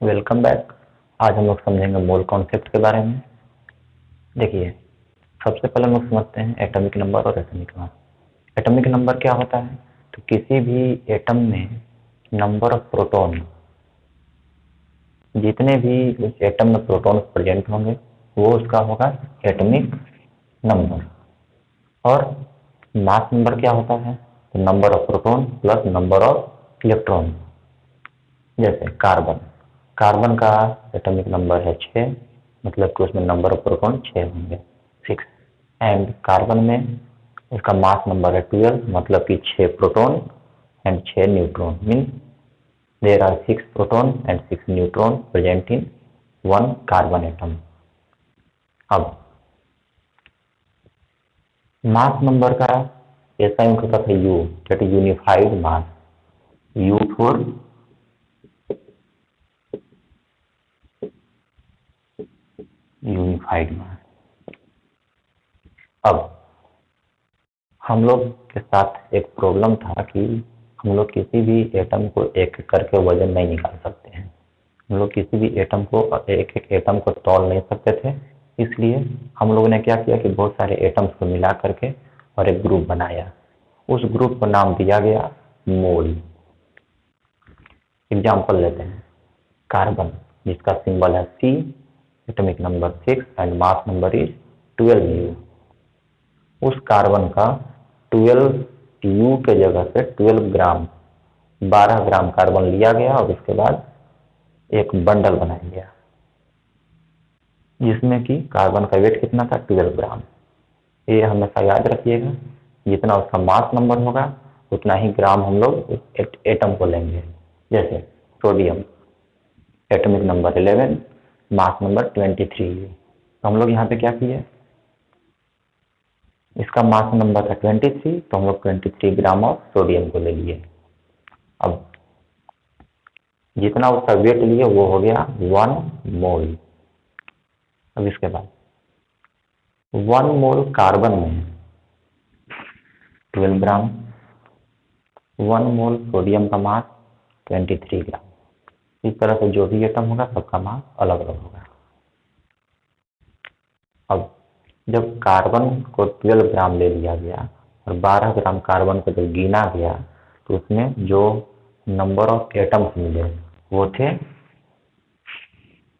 Welcome back. आज हम लोग समझेंगे मोल कॉन्सेप्ट के बारे में। देखिए, सबसे पहले हम लोग समझते हैं एटॉमिक नंबर और एटॉमिक मास। एटॉमिक नंबर क्या होता है? तो किसी भी एटम में नंबर ऑफ प्रोटॉन, जितने भी उस एटम में प्रोटॉन प्रेजेंट होंगे वो उसका होगा एटॉमिक नंबर। और मास नंबर क्या होता है? तो number of proton plus number of electron. जैसे कार्बन का एटॉमिक नंबर है 6, मतलब कि उसमें नंबर ऑफ प्रोटॉन 6 होंगे, 6। एंड कार्बन में उसका मास नंबर है 12, मतलब कि 6 proton and 6 neutron. Means there are 6 proton and 6 neutron present in one carbon atom. अब मास नंबर का ऐसा यूं होता था u, that is unified mass. U for unified mass. अब हम लोग के साथ एक प्रॉब्लम था कि हम लोग किसी भी एटम को एक एक करके वजन नहीं निकाल सकते हैं। हम लोग किसी भी एटम को एक एक एटम को तौल नहीं सकते थे। इसलिए हम लोगों ने क्या किया कि बहुत सारे एटम्स को मिला करके और एक ग्रुप बनाया। उस ग्रुप को नाम दिया गया मोल। एग्जाम्पल लेते हैं, कार्बन जिसका सिंबल है C, atomic number 6 and mass number is 12 उस कार्बन का 12 यू के जगह पे 12 ग्राम 12 ग्राम कार्बन लिया गया और उसके बाद एक बंडल बनाया गया जिसमें कि कार्बन का वेट कितना था? 12 ग्राम। ये हमेशा याद रखिएगा, जितना उसका मास नंबर होगा उतना ही ग्राम हम लोग एटम को लेंगे। जैसे sodium atomic number 11, mass number 23। तो हम लोग यहाँ पे क्या किए, इसका मास नंबर था 23, तो हम लोग 23 ग्राम ऑफ सोडियम को ले लिए। अब जितना उसका वेट लिए वो हो गया 1 मोल। अब इसके बाद 1 मोल कार्बन में 12 ग्राम, 1 मोल सोडियम का मास 23 ग्राम। इस तरह से जो भी एटम होगा सबका मास अलग अलग होगा। अब जब कार्बन को 12 ग्राम ले लिया गया और 12 ग्राम कार्बन को जब गिना गया तो उसमें जो नंबर ऑफ एटम्स मिले वो थे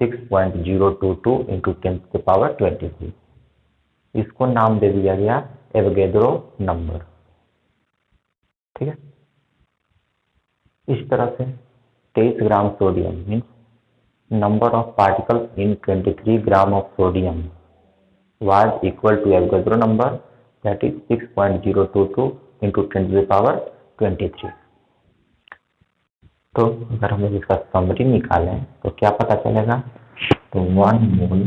6.022 इंटू 10⁻23। इसको नाम दे दिया गया एवोगैड्रो नंबर। ठीक है, इस तरह से 23 gram sodium means number of particles in 23 gram of sodium was equal to Avogadro number, that is 6.022 into 10⁻23। तो अगर हम लोग इसका समरी निकालें तो क्या पता चलेगा? तो 1 mole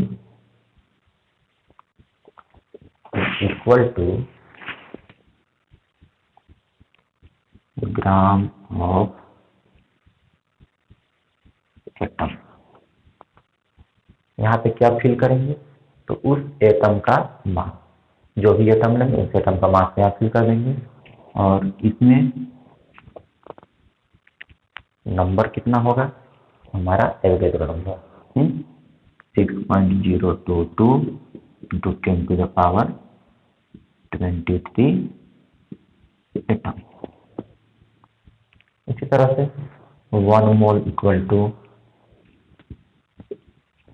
equal to gram of atom. यहाँ पे क्या फिल करेंगे? तो उस एटम का मास, जो भी एटम लेंगे उस एटम का मास यहाँ फिल कर देंगे और इसमें नंबर कितना होगा हमारा एवोगैड्रो नंबर 6.022 इंटू 10⁻23 एटम। इसी तरह से 1 mole equal to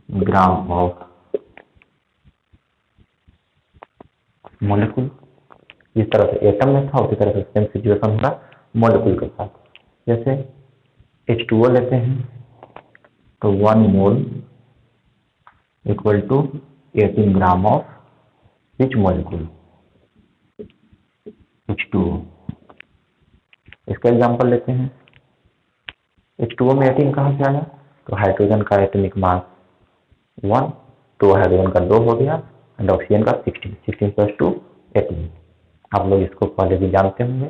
gram of molecule. जिस तरह से एटम में था उसी तरह से सेम सिचुएशन होगा मॉलिक्यूल के साथ। जैसे H2O लेते हैं तो 1 mole equal to 18 gram of which molecule? H2O। इसका एग्जांपल लेते हैं, H2O में 18 कहाँ से आया? तो हाइड्रोजन का एटॉमिक मास 1, तो हाइड्रोजन का 2 हो गया एंड ऑक्सीजन का 16 प्लस 2 18। आप लोग इसको पहले भी जानते होंगे,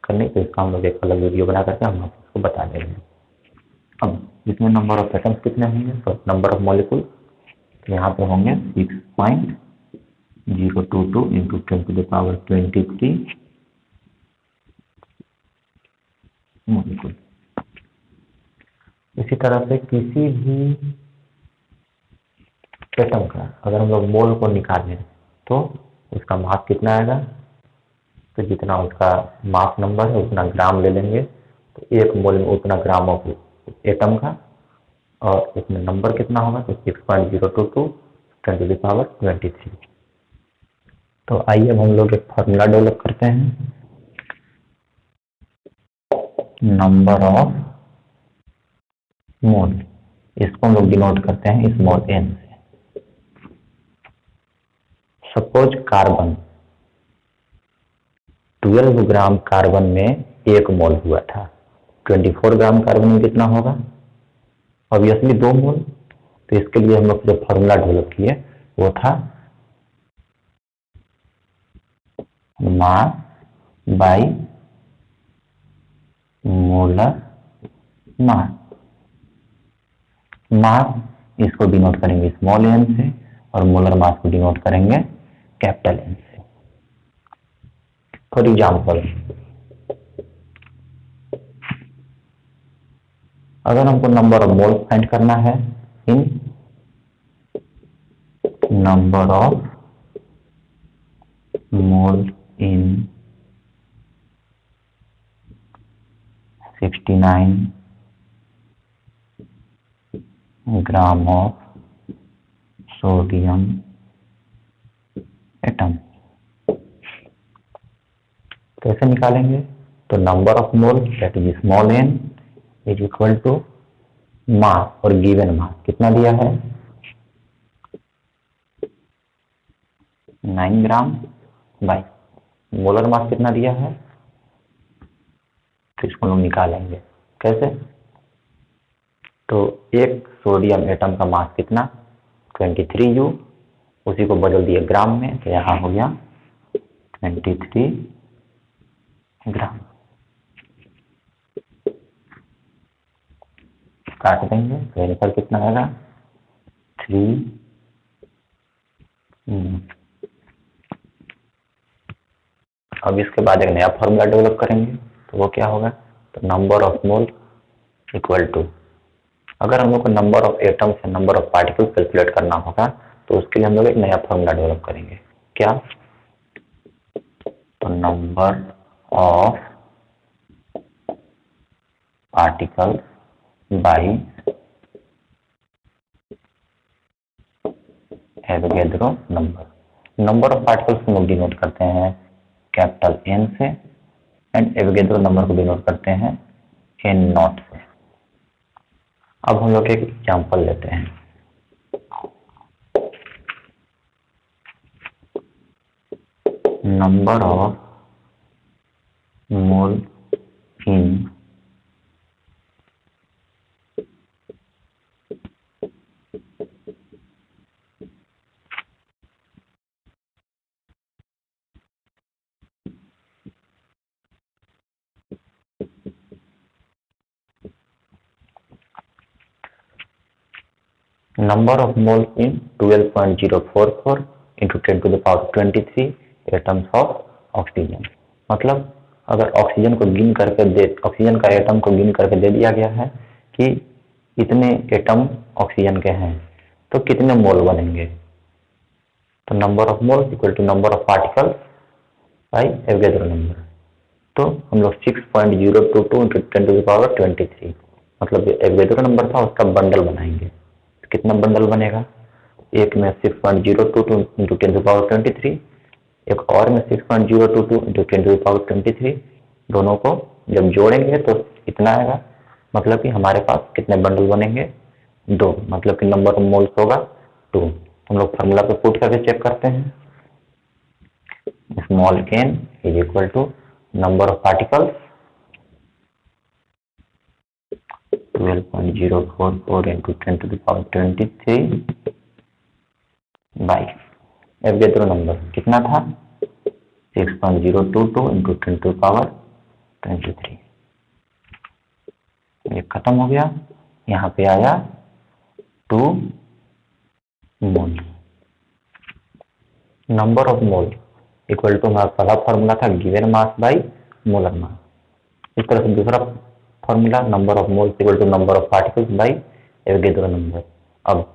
करने तो इसका हम लोग एक अलग वीडियो बना करके हम आपको बता देंगे। अब इसमें नंबर ऑफ एटम्स कितने होंगे? तो नंबर ऑफ मॉलिक्यूल तो यहाँ पे होंगे 6.022 इंटू 10⁻23 मॉलिक्यूल। इसी तरह से किसी भी एटम का अगर हम लोग मोल को निकालें तो उसका मास कितना आएगा, तो जितना उसका मास नंबर है उतना ग्राम ले लेंगे, तो एक मोल में उतना ग्राम ऑफ एटम का, और इसमें नंबर कितना होगा, तो 6.022 10 to the power 23। तो आइए अब हम लोग एक फॉर्मूला डेवलप करते हैं, नंबर ऑफ मोल। इसको हम लोग डिनोट करते हैं स्मॉल n से। सपोज कार्बन 12 ग्राम कार्बन में 1 मोल हुआ था, 24 ग्राम कार्बन में कितना होगा, ऑब्वियसली 2 मोल। तो इसके लिए हम लोग जो फॉर्मूला डेवलप किए वो था मास बाई मोलर मास। मास इसको डिनोट करेंगे स्मॉल n से और मोलर मास को डिनोट करेंगे कैपिटल N से। फॉर एग्जाम्पल, अगर हमको नंबर ऑफ मोल फाइंड करना है in number of mole in 69 gram of sodium atom, कैसे निकालेंगे, तो number of mole that is small n is equal to mass और गिवन मास कितना दिया है 9 ग्राम बाई मोलर मास कितना दिया है, तो इसको हम निकालेंगे कैसे, तो एक सोडियम एटम का मास कितना 23U, उसी को बदल दिए ग्राम में, तो यहाँ हो गया 23 ग्राम। काट देंगे तो आंसर कितना आएगा 3। अब इसके बाद एक नया फॉर्मूला डेवलप करेंगे, तो वो क्या होगा, तो number of mole equal to, अगर हम लोग को नंबर ऑफ एटम से नंबर ऑफ पार्टिकल्स कैलकुलेट करना होगा तो उसके लिए हम लोग एक नया फॉर्मूला डेवलप करेंगे, क्या, तो number of particles by Avogadro number. Number of particles को हम लोग डिनोट करते हैं कैपिटल N से एंड एवोगैड्रो नंबर को डिनोट करते हैं N0 से। अब हम लोग एक एग्जांपल लेते हैं, number of mole in number of moles in 12.044 into 10 to the power 23 atoms of oxygen. मतलब अगर ऑक्सीजन को गिन करके ऑक्सीजन का एटम को गिन करके दे दिया गया है कि इतने एटम ऑक्सीजन के हैं तो कितने मोल बनेंगे, तो number of mole equal to number of particles by Avogadro number. तो हम लोग 6.022 into 10 to the power 23, मतलब एवोगैड्रो नंबर था उसका बंडल बनाएंगे, कितना बंडल बनेगा, एक में 6.022 into 10 to the power 23, एक और में 6.022 into 10 to the power 23, दोनों को जब जोड़ेंगे तो इतना आएगा, मतलब कि हमारे पास कितने बंडल बनेंगे 2, मतलब कि नंबर ऑफ मोल्स होगा 2। हम लोग फार्मूला पे पुट करके चेक करते हैं, small n is equal to number of particles 12.044 into 10 to the power 23 by Avogadro number कितना था 6.022 into 10 to the power 23। ये खत्म हो गया, यहाँ पे आया 2 mole. Number of mole equal to हमारा पहला फॉर्मूला था given mass by molar mass. इस तरह से दूसरा formula number of moles equal to number of particles by Avogadro number. अब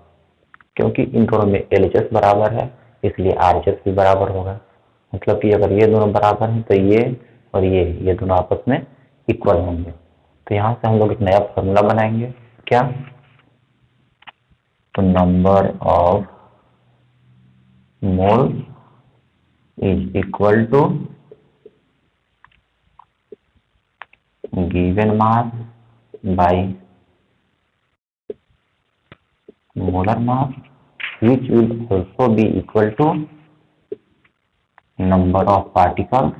क्योंकि इन दोनों में LHS बराबर है इसलिए RHS भी बराबर होगा। मतलब कि अगर ये दोनों बराबर हैं तो ये और ये दोनों आपस में इक्वल होंगे। तो यहाँ से हम लोग एक नया फॉर्मूला बनाएंगे। क्या? तो number of mole is equal to given mass by molar mass which will also be equal to number of particles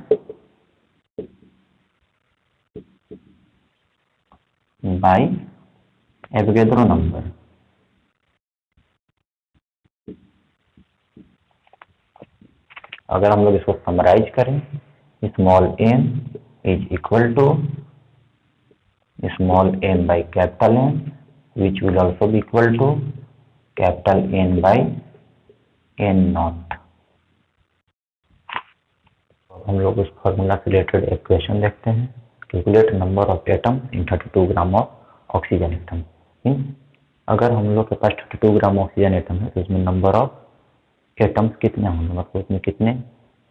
by Avogadro number। अगर हम लोग इसको समराइज करें, small n is equal to small n by capital N which will also be equal to capital N by n naught. हम लोग उस formula से related एक क्वेश्चन देखते हैं। Calculate number of atom in 32 gram of oxygen atom. अगर हम लोग के पास 32 ग्राम ऑक्सीजन एटम है तो इसमें नंबर ऑफ एटम्स कितने होंगे, मतलब इसमें कितने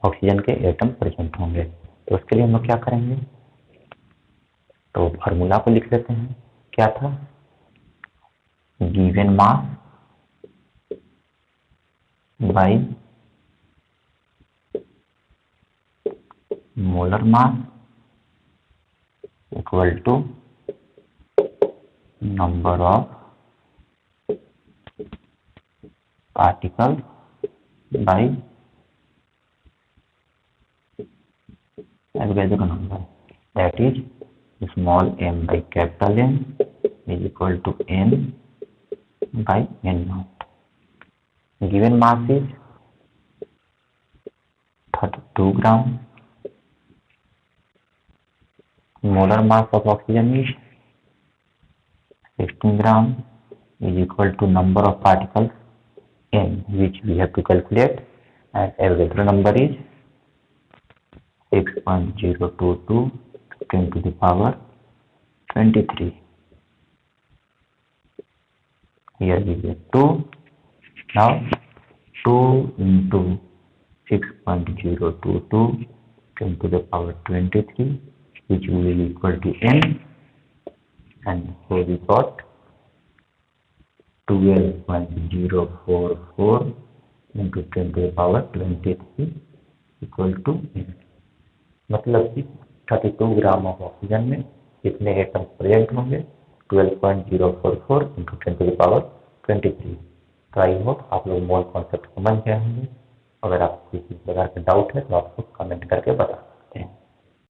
ऑक्सीजन के एटम प्रेजेंट होंगे। तो उसके लिए हम लोग क्या करेंगे, तो फार्मूला को लिख लेते हैं। क्या था? Given mass by molar mass equal to number of particles by Avogadro number, that is small m by capital N is equal to n by n naught। Given mass is 32 gram, molar mass of oxygen is 16 gram is equal to number of particles n which we have to calculate, and Avogadro number is 6.022 10 to the power 23। Here we get 2. Now 2 into 6.022 10 to the power 23 which will be equal to n, and so we got 12.044 into 10 to the power 23 equal to n। मतलब कि 32 gram of oxygen में कितने atom present होंगे, 12.044 into 10 to the power 23। तो I hope आप लोग mole concept समझ गए होंगे। अगर आपको किसी प्रकार का डाउट है तो आपको कमेंट करके बता